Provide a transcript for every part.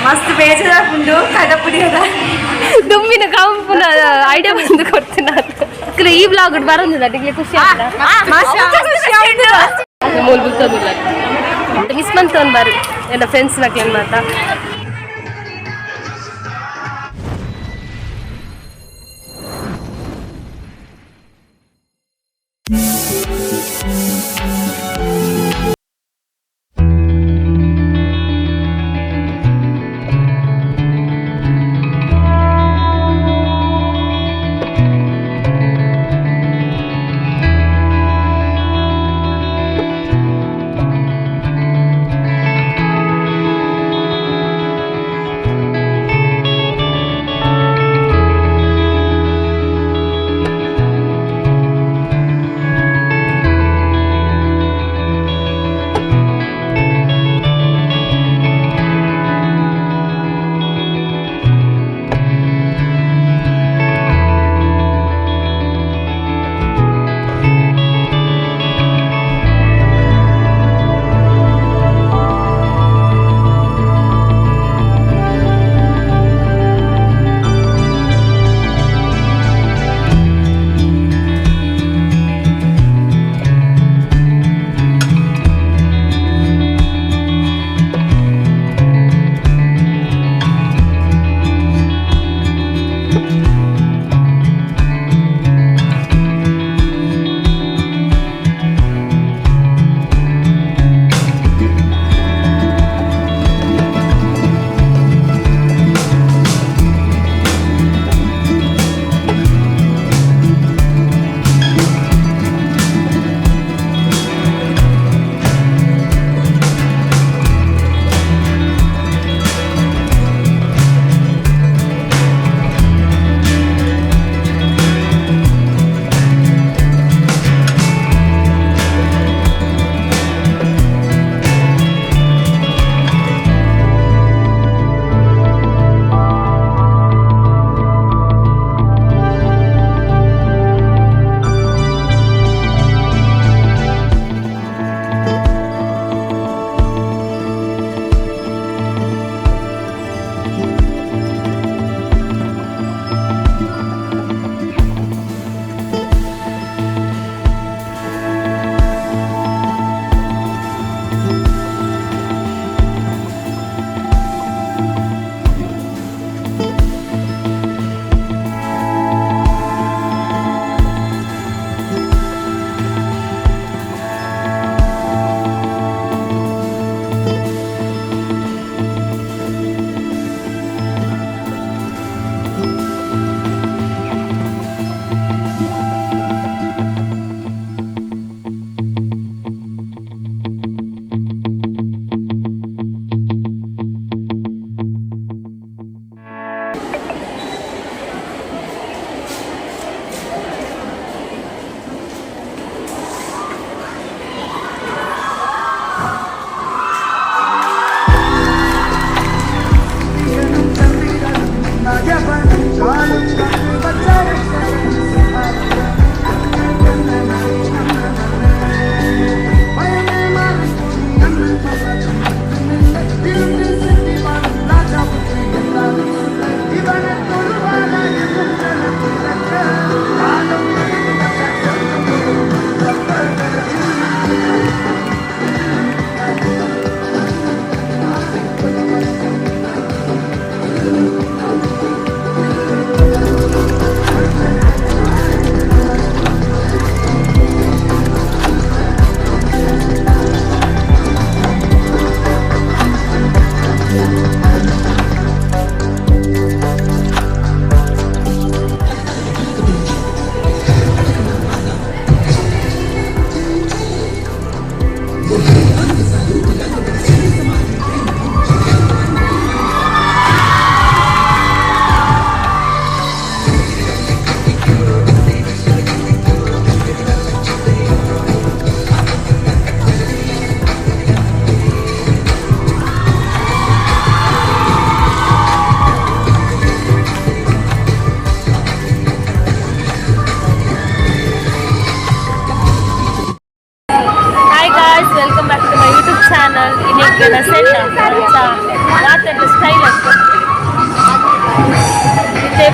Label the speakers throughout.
Speaker 1: मस्त ಬೇಜಾರಾಗ್ಬಿಟ್ಟು ಕದಪುಡಿಯದ
Speaker 2: ದುಮ್ಮಿನ ಕಾಂಪುನ ಐಡಿಯಾ ಬಂದು ಕೊಡ್ತೀನಿ ಈ ಬ್ಲಾಗ್ ಬರೋದಿಲ್ಲ ನಿಮಗೆ ಖುಷಿ ಮೂಲ್ಬಿಡ್ತದಿಲ್ಲ ಮಿಸ್ ಮಂತೊಂದು ಬಾರಿ ಎಲ್ಲ ಫ್ರೆಂಡ್ಸ್ ನಕ್ಲೇನು ಮಾತಾ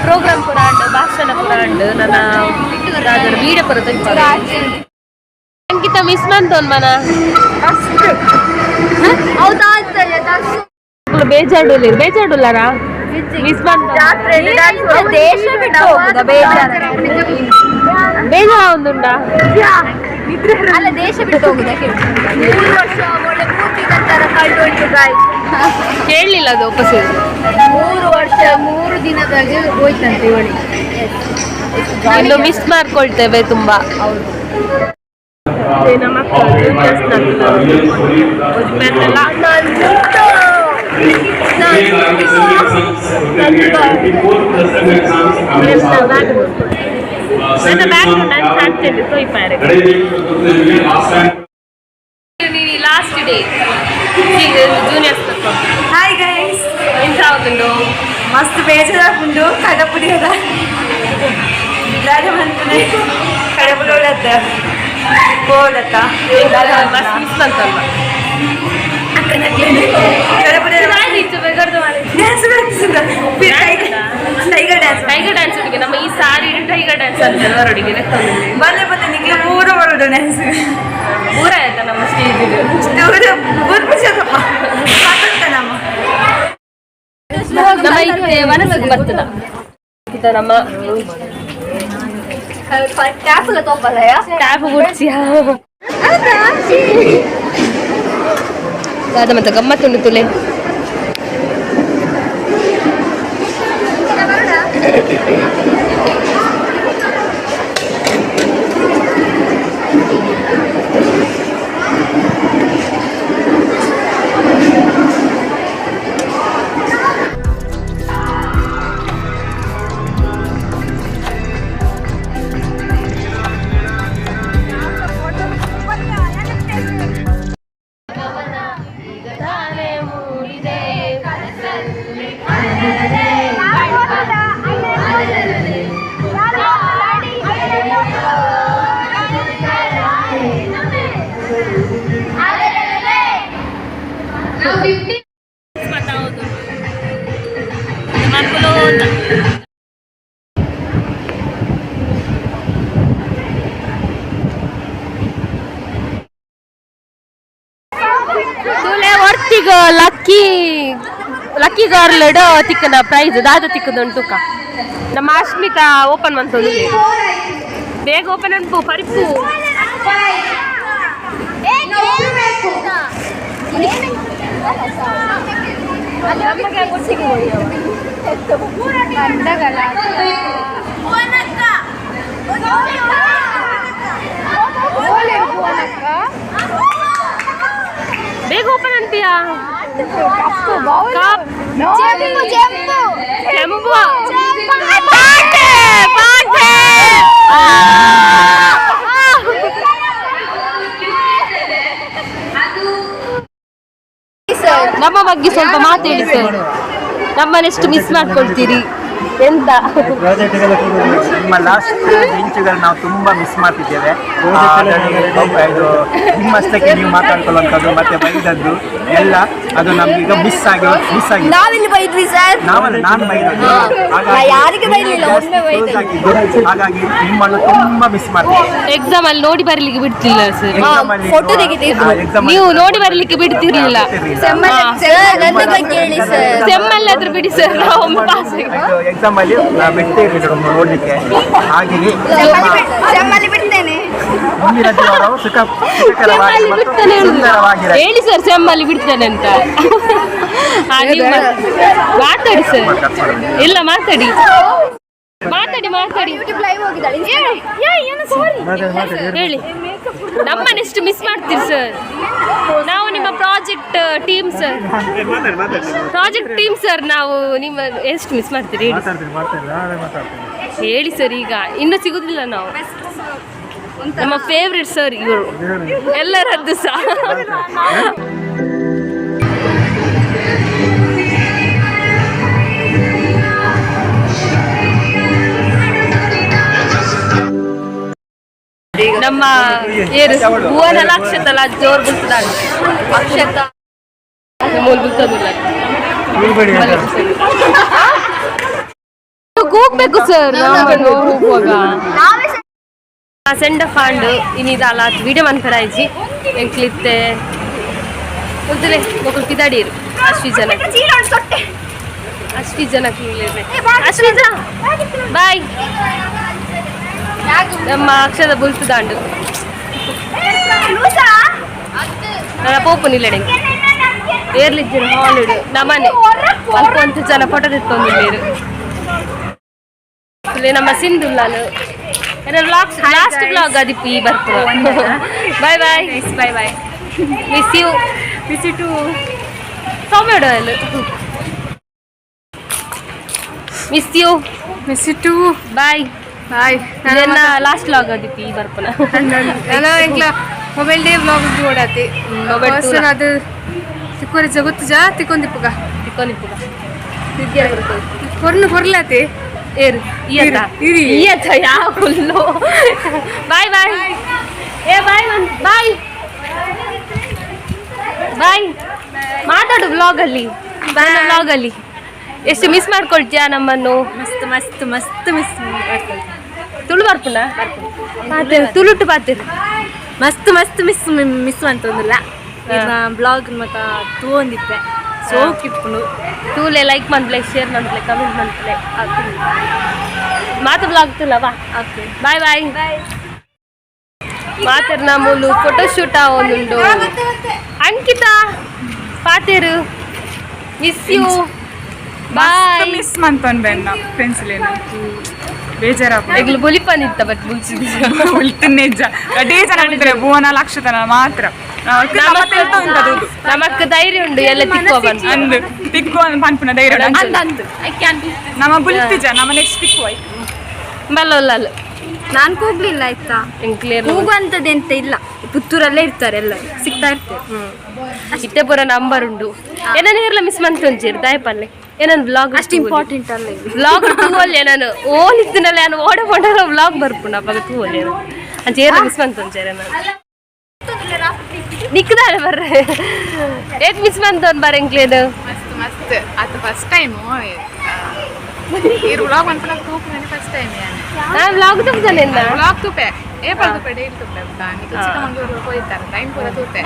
Speaker 2: ಪ್ರೋಗ್ರಾಮ್ ಕೂಡ ಉಂಟು, ಭಾಷಣ ಕೂಡ ಉಂಟು. ನನ್ನ ವೀಡಿಯೋ ಪುರ ಅಂಕಿತ ಮಿಸ್ ಮಾಡ್ತವನ್ ಮನ ಬೇಜಾಡುಲ್ಲಾರ ಮಿಸ್
Speaker 1: ದೇಶ ಬಿಟ್ಟು ಹೋಗುದಾ ಬೇಜಾರ
Speaker 2: ಬೇಜಾರ ಒಂದುಂಡ
Speaker 1: ಅಲ್ಲ ದೇಶ ಬಿಟ್ಟು ಹೋಗುದಾ 3 ವರ್ಷ ಒಳ್ಳೆ ಪೂರ್ತಿ ತರ ಕಳ್ದೊಂಟು ಗಾಯ್ಸ್
Speaker 2: ಕೇಳಲಿಲ್ಲ ಅದು ವಾಪಸ್
Speaker 1: 3 ವರ್ಷ 3 ದಿನದಾಗೆ ಹೋಯ್ತಂತೆ ಇವಳಿ
Speaker 2: ಇನ್ನು ಮಿಸ್ ಮಾಡ್ಕೊಳ್ತೇವೆ ತುಂಬಾ. ನಮ್ಮ last day juniors.
Speaker 1: Hi guys,
Speaker 2: ಎಂತ ಆಗುತ್ತುಂಡು
Speaker 1: ಮಸ್ತ್ ಬೇಜಾರಾಗುಂಡು ಕಡಪುಡಿ ಅದ ರಾಜಮಂತ್ರಿ ಕಡಪುಡಿ ಒಳತ್ತ ಹೋದತ್ತ
Speaker 2: ಮಸ್ತ್ ಮಿಸ್ ಬಂತಲ್ವ ಟೈಗರ್ ಡ್ಯಾನ್ಸ್ ಹುಡುಗಿ ನಮ್ಮ ಈ ಸಾರಿ ಟೈಗರ್ ಡ್ಯಾನ್ಸ್ ಅಂತ ಹೊರಡಿಗೆ
Speaker 1: ಬಂದೆ ಬಂದೆ ನಿಮಗೆ ಪೂರ ಬರೋದು ಡ್ಯಾನ್ಸ್
Speaker 2: ಪೂರ ಆಯ್ತಾ ನಮ್ಮ ಸ್ಟೇಜಿಗೆ ನಮ್ಮ ಮನಸ್ಸಿಗೆ ಬರ್ತದ ನಮ್ಮ ಟ್ಯಾಪ್ ಗುಡ್ಸಿಯ ಅದ ಮತ್ತೆ ಗಮ್ಮತ್ತುಂಡು ತುಲೆ. ಲಕ್ಕಿ ಗರ್ಲ್ ತಿಕ್ಕನ ಪ್ರೈಸ್ ದಾದ ತಿಕ್ಕದುಂಟು ನಮ್ಮ ಅಶ್ಮಿತಾ ಓಪನ್ ಮಾಡ್ತದೆ ಬೇಗ ಓಪನ್ ಅನ್ಪು ಪರಿಪು ಬೇಗ ಓಪನ್ ಅಂತೀಯಾ ನಮ್ಮ ಬಗ್ಗೆ ಸ್ವಲ್ಪ ಮಾತಾಡಿ ಸರ್, ನಮ್ಮನ್ನೆಷ್ಟು ಮಿಸ್ ಮಾಡ್ಕೊಳ್ತೀರಿ ಎಂತ?
Speaker 3: ನಿಮ್ಮ ಲಾಸ್ಟ್ ಬೆಂಚುಗಳು ನಾವು ತುಂಬಾ ಮಿಸ್ ಮಾಡ್ತಿದ್ದೇವೆ. ಇದು ನಿಮ್ಮಷ್ಟಕ್ಕೆ ನೀವು ಮಾತಾಡ್ಕೊಳ್ಳುವಂಥದ್ದು ಮತ್ತೆ ಬೈದದ್ದು ಎಲ್ಲ ಅದು ನಮ್ಗೀಗ ಮಿಸ್ ಆಗಿ
Speaker 1: ನಾವಿಲ್ಲಿ ಬೈದ್ವಿ ಸರ್,
Speaker 3: ನಾನು ಬೈದದ್ದು ಹಾಗಾಗಿ ನಿಮ್ಮನ್ನು ತುಂಬಾ ಮಿಸ್ ಮಾಡ್ತೀವಿ.
Speaker 2: ಎಕ್ಸಾಮ್ ಅಲ್ಲಿ ನೋಡಿ ಬರ್ಲಿಕ್ಕೆ ಬಿಡ್ತಿಲ್ಲ ಸರ್,
Speaker 1: ಫೋಟೋ ತೆಗಿತಿದ್ರು,
Speaker 2: ನೀವು ನೋಡಿ ಬರ್ಲಿಕ್ಕೆ ಬಿಡ್ತಿರ್ಲಿಲ್ಲ. ಸೆಮ್ಮಲ್ಲಾದ್ರೂ ಬಿಡಿ ಸರ್, ನಾವು ಪಾಸ್
Speaker 3: ಎಕ್ಸಾಮ್ ಅಲ್ಲಿ ಬಿಡ್ತೇ ಇರಲಿಲ್ಲ ನೋಡ್ಲಿಕ್ಕೆ. ಹಾಗೆಯೇ
Speaker 2: ಹೇಳಿ ಸರ್ ಸೆಮ್ಮಲ್ಲಿ ಬಿಡ್ತಾನೆ ಅಂತ. ಮಾತಾಡಿ ಸರ್, ಇಲ್ಲ ಮಾತಾಡಿ ಹೇಳಿ. ನಮ್ಮನ್ನೆಷ್ಟು ಮಿಸ್ ಮಾಡ್ತೀರಿ ಸರ್? ನಾವು ನಿಮ್ಮ ಪ್ರಾಜೆಕ್ಟ್ ಟೀಮ್ ಸರ್, ನಾವು ನಿಮ್ಮ ಎಷ್ಟು ಮಿಸ್ ಮಾಡ್ತೀರಿ ಹೇಳಿ ಸರ್. ಈಗ ಇನ್ನೂ ಸಿಗುದಿಲ್ಲ ನಾವು, ನಮ್ಮ ಫೇವ್ರೆಟ್ ಸರ್ ಇವರು ಎಲ್ಲರದ್ದು ಸಹ. ನಮ್ಮ ಭುವನ ಅಕ್ಷತಲ್ಲ ಜೋರ್ ಬುಲ್ತದ ಅಕ್ಷತ ಮೂಲ ಬುಲ್ತದಿಲ್ಲ ಕೂಗ್ಬೇಕು ಸರ್ ಹೋಗುವಾಗ ಸೆಂಡ ಫಾಂಡ್ ಇನ್ನಿದಲ್ಲ ವಿಡಿಯೋ ಮನ್ಪರಾಯ್ಜಿ ಎಂಕ್ಲಿತ್ತೆ ಮೊದಲೇ ಮಕ್ಕಳು ಪಿದಾಡಿರು ಅಷ್ಟು ಜನಕ್ಕೆ ಅಶ್ವಿಜಾ ಬಾಯ್ ನಮ್ಮ ಅಕ್ಷದ ಬುಲ್ತು ದಾಂಡು ನನ್ನ ಪೋಪು ನಿಲ್ಲಡೆ ಏರ್ಲಿದ್ದಿರು ಹಾಲಿಡು ನಮ್ಮನೆ ಅಲ್ಪ ಒಂದು ಜನ ಫೋಟೋ ತೆತ್ತೊಂದಿಲ್ಲೇರು ಇಲ್ಲಿ ನಮ್ಮ ಸಿಂಧುಲ್ಲಾಲು ಲಾಸ್ಟ್ ಬ್ಲಾಗ್ ಅದಿಪ್ಪು ಈ ಬರ್ತಾರೆ bye bye bye bye miss you too ಸೌಮ್ಯಡಲು miss you too bye bye ನನ್ನ ಲಾಸ್ಟ್ ಬ್ಲಾಗ್ ಅದಿಪ್ಪು ಈ ಬರ್ಪನ
Speaker 1: ಮೊಬೈಲ್ ಡೇ ಬ್ಲಾಗ್ ಓಡಾತಿ ಮೊಬೈಲ್ ಅದು ತಿಕ್ಕೋರಿಜ ಗೊತ್ತುಜಾ ತಿಕ್ಕೊಂದಿಪ್ಪುಗ ಕೊರ್ಲಾತಿ
Speaker 2: ಏರು ಇಯತ್ತ ಯಾವ ಫುಲ್ಲು ಬಾಯ್ ಬಾಯ್ ಏ ಬಾಯ್ ಬಾಯ್ ಬಾಯ್ ಮಾತಾಡು ವ್ಲಾಗಲ್ಲಿ ವ್ಲಾಗಲ್ಲಿ ಎಷ್ಟು ಮಿಸ್ ಮಾಡ್ಕೊಳ್ತೀಯಾ ನಮ್ಮನ್ನು
Speaker 1: ಮಸ್ತ್ ಮಸ್ತ್ ಮಸ್ತ್ ಮಿಸ್
Speaker 2: ತುಳು ಬರ್ಪುನ ತುಳುಟ್ಟು ಪಾತಿರು
Speaker 1: ಮಸ್ತ್ ಮಸ್ತ್ ಮಿಸ್ ಅಂತಂದಿಲ್ಲ ಬ್ಲಾಗ್ ಮತ್ತ ತೂಂದಿಪ್ಪೆ ಸೋಕಿಪ್ಪುನು
Speaker 2: ತೂಲೆ ಲೈಕ್ ಮನ್ಪ್ಲೆ ಶೇರ್ ಮನ್ಪ್ಲೆ ಕಮೆಂಟ್ ಮನ್ಪ್ಲೆ ಮಾತು ಬ್ಲಾಗ್ ತುಲವಾ
Speaker 1: ಓಕೆ
Speaker 2: ಬಾಯ್ ಬಾಯ್ ಮಾತಿರ್ನ ಮೂಲು ಫೋಟೋಶೂಟ್ ಒಂದುಂಡು ಅಂಕಿತಾ ಪಾತೇರು ಮಿಸ್ ಯು ಬಾಯ್
Speaker 4: ಮಿಸ್ ಮಂತೊಂದು ಬೆನ್ನ ಪೆನ್ಸಿಲೇನು ಬೇಜಾರಾಗ
Speaker 2: ಈಗಲೂ ಬುಲಿಪನಿತ್ತ ಬಟ್ ಬುಲ್ಸಿದ್ದು
Speaker 4: ನಿಜ ಅಡೇ ಜನ ಭುವನ ಲಕ್ಷತನ ಮಾತ್ರ
Speaker 2: ನಮಕ್ ಧೈರ್ಯ ಉಂಡು ಎಲ್ಲ ತಿಕ್ಕೋ ಬಂದು
Speaker 4: ಅಂದು ತಿಕ್ಕೋ ಪನ್ಪುನ ಧೈರ್ಯ ನಮ್ಮ ಬುಲ್ತಿಜ ನಮ್ಮ ನೆಕ್ಸ್ಟ್ ತಿಕ್ಕೋ
Speaker 2: ಬಲ್ಲ
Speaker 1: ನಾನು ಕೂಗ್ಲಿಲ್ಲ ಆಯ್ತಾ
Speaker 2: ಕ್ಲಿಯರ್
Speaker 1: ಕೂಗುವಂಥದ್ದು ಎಂತ ಇಲ್ಲ ಪುತ್ತೂರಲ್ಲೇ ಇರ್ತಾರೆ ಎಲ್ಲ ಸಿಗ್ತಾ ಇರ್ತಾರೆ
Speaker 2: ಇತ್ತೆ ಪೂರ ನಂಬರ್ ಉಂಡು ಏನನ್ನ ಇರಲ್ಲ ಮಿಸ್ ಮಂತೊಂಚೇರು ದಾಯಪಲ್ಲೆ ಏನನ್ನು ವ್ಲಾಗ್
Speaker 1: ಅಷ್ಟು ಇಂಪಾರ್ಟೆಂಟ್ ಅಲ್ಲ
Speaker 2: ವ್ಲಾಗ್ ತೂವಲ್ಲೆ ನಾನು ಓಲಿತ್ತಿನಲ್ಲ ನಾನು ಓಡಕೊಂಡ ವ್ಲಾಗ್ ಬರ್ಪುನ ಅಪ್ಪಾಗ ತೂವಲ್ಲೆ ಅಂಚೇರ ಮಿಸ್ ಮಂತೊಂಚೇರ ನಾನು ನಿಕ್ಕದಾಳೆ ಬರ್ರೆ ಏತ್ ಮಿಸ್ ಮಂತೊಂದು ಬರ ಎಂಕ್ಲೇನು
Speaker 4: ಮಸ್ತ್ ಮಸ್ತ್ ಅದು ಫಸ್ಟ್ ಟೈಮ್ ಈ ವ್ಲಾಗ್ ಅನ್ಪನ ತೂಪು ಫಸ್ಟ್ ಟೈಮ್
Speaker 2: ನಾನು ವ್ಲಾಗ್ ತೂಪ್ತಾನೆ
Speaker 4: ವ್ಲಾಗ್ ತೂಪೆ ಏಪಲ್ ತೂಪೆ ಡೈಲಿ ತೂಪೆ ಚಿಕ್ಕಮಂಗ್ಳೂರು ಹೋಯ್ತಾರೆ ಟೈಮ್ ಪೂರ ತೂಪೆ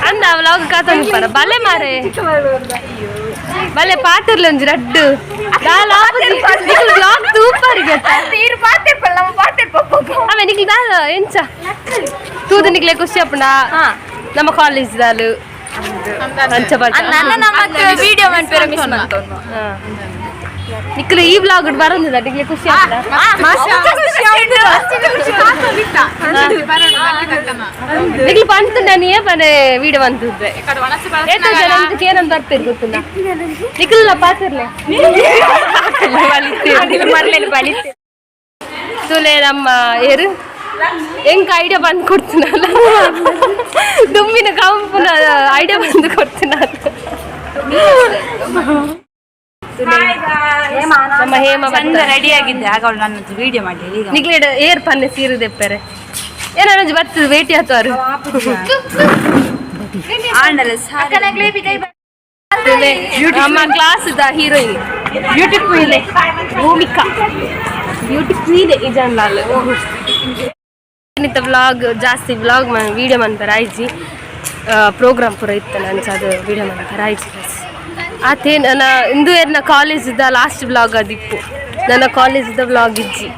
Speaker 2: ಅಂದ ವ್ಲಾಗ್ ಕಾತೊಂದು ಬರ ಬಲೆ ಮಾರೆ ಬಲೆ ಪಾತಿರ್ಲ ಒಂಜಿ ರಡ್ಡು ವ್ಲಾಗ್ ತೂಪರಿಗೆ ಅವೇ ನಿಕ್ಲಿ ದಾದ ಎಂಚ ತೂದು ನಿಕ್ಲೆ ಖುಷಿ ಅಪ್ಪಣ ನಮ್ಮ ಕಾಲೇಜ್ ದಾಲು ಅಂಚ
Speaker 1: ವಿಡಿಯೋ ಮಾಡ್ಪೇರ ಮಿಸ್ ಮಾಡ್ತೋನು
Speaker 2: ನಿಕ್ಲು ಈ ವ್ಲಾಗ್ ಬರೋದಿಲ್ಲ ನಿಕ್ಲೆ ಖುಷಿ ಅಪ್ಪಣ ನಿಕ್ಲು ಬಂತು ನಾನು ಏ ಬನೆ ವಿಡಿಯೋ ಬಂತಿದ್ದೆ ಏನಂತ ಬರ್ತೀರಿ ಗೊತ್ತಿಲ್ಲ ನಿಕ್ಲ ಪಾತಿರ್ಲೆ ತುಲೆ ನಮ್ಮ ಏರು ಹೆಂಗ ಐಡಿಯಾ ಬಂದು ಕೊಡ್ತೀನಲ್ಲ ದುಮ್ಮಿನ ಕಂಪನ ಐಡಿಯಾ ಬಂದು ಕೊಡ್ತೀನಲ್ಲ ನಮ್ಮ ಹೇಮ ಬಂದ
Speaker 1: ರೆಡಿ ಆಗಿದ್ದೆ ಆಗ ಅವಳು ನನ್ನ ವಿಡಿಯೋ ಮಾಡಿ
Speaker 2: ನಿಗ್ಲೇಡ ಏರ್ ಪನ್ನೆ ಸೀರುದೆಪ್ಪರೆ ಏನೋ ಬರ್ತದೆ ವೇಟಿ ಹತ್ತವರು ನಮ್ಮ ಕ್ಲಾಸ್ ಇದ್ದ ಹೀರೋಯಿನ್ ಬ್ಯೂಟಿಫುಲ್ ಭೂಮಿಕಾ ಬ್ಯೂಟಿಫುಲ್ ಇಜನ್ಲಾಲ್ ವ್ಲಾಗ್ ಜಾಸ್ತಿ ವ್ಲಾಗ್ ವಿಡಿಯೋ ಮನ್ಪರ ಆಯ್ಜಿ ಪ್ರೋಗ್ರಾಮ್ ಪೂರ ಇತ್ತು ನಾನು ಅದು ವಿಡಿಯೋ ಮನ್ಪರ ಆಯ್ಜಿ ಆತೆ ನನ್ನ ಇಂದು ನನ್ನ ಕಾಲೇಜಿದ್ದ ಲಾಸ್ಟ್ ವ್ಲಾಗ್ ಅದಿಪ್ಪು ನನ್ನ ಕಾಲೇಜಿದ್ದ ವ್ಲಾಗ್ ಇಜ್ಜಿ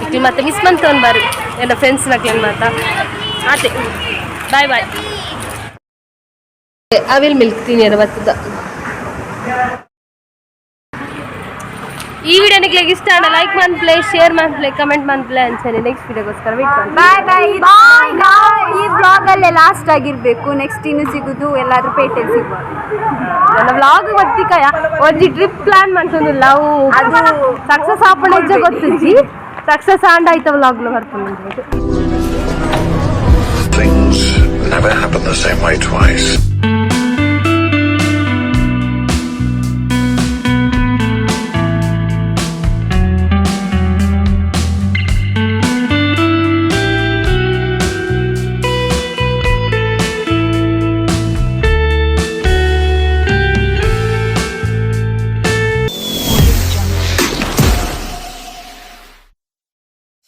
Speaker 2: ಇಟ್ಟು ಮತ್ತೆ ಮಿಸ್ ಮಂತೊಂದು ಬಾರಿ ನನ್ನ ಫ್ರೆಂಡ್ಸ್ನಾಗ ಏನು ಮಾತಾ ಆತೆ ಬಾಯ್ ಬಾಯ್ ಅವಿಲ್ ಮಿಲ್ಕ್ ತಿನ್ನಿಯರ ಬರ್ತದ ಈ ವಿಡಿಯೋ ನಿಮಗೆ ಇಷ್ಟ ಆಡ ಲೈಕ್ ಮಾಡ್ಪ್ಲೆ ಶೇರ್ ಮಾಡ್ಪ್ಲೆ ಕಮೆಂಟ್ ಮಾಡ್ಪ್ಲೆ ಅಂತಾನೆ ನೆಕ್ಸ್ಟ್ ವಿಡಿಯೋಗೋಸ್ಕರ ವೇಟ್ ಮಾಡಿ
Speaker 1: ಬಾಯ್ ಬಾಯ್ ಈ ಬ್ಲಾಗ್ ಅಲ್ಲೇ ಲಾಸ್ಟ್ ಆಗಿರ್ಬೇಕು ನೆಕ್ಸ್ಟ್ ಇನ್ನು ಸಿಗುದು ಎಲ್ಲಾದ್ರೂ ಪೇಟೆಲ್ ಸಿಗ್ಬೋದು
Speaker 2: ನನ್ನ ವ್ಲಾಗ್ ಗೊತ್ತಿಕಾಯ ಒಂಜಿ ಟ್ರಿಪ್ ಪ್ಲಾನ್ ಮಾಡ್ಕೊಂಡು ನಾವು ಅದು ಸಕ್ಸಸ್ ಆಪಣ ಇಜ್ಜ ಗೊತ್ತಿಜ್ಜಿ ಸಕ್ಸಸ್ ಆಂಡ್ ಆಯ್ತ ವ್ಲಾಗ್ಲು ಬರ್ಕೊಂಡು
Speaker 5: Things never happen the same way twice.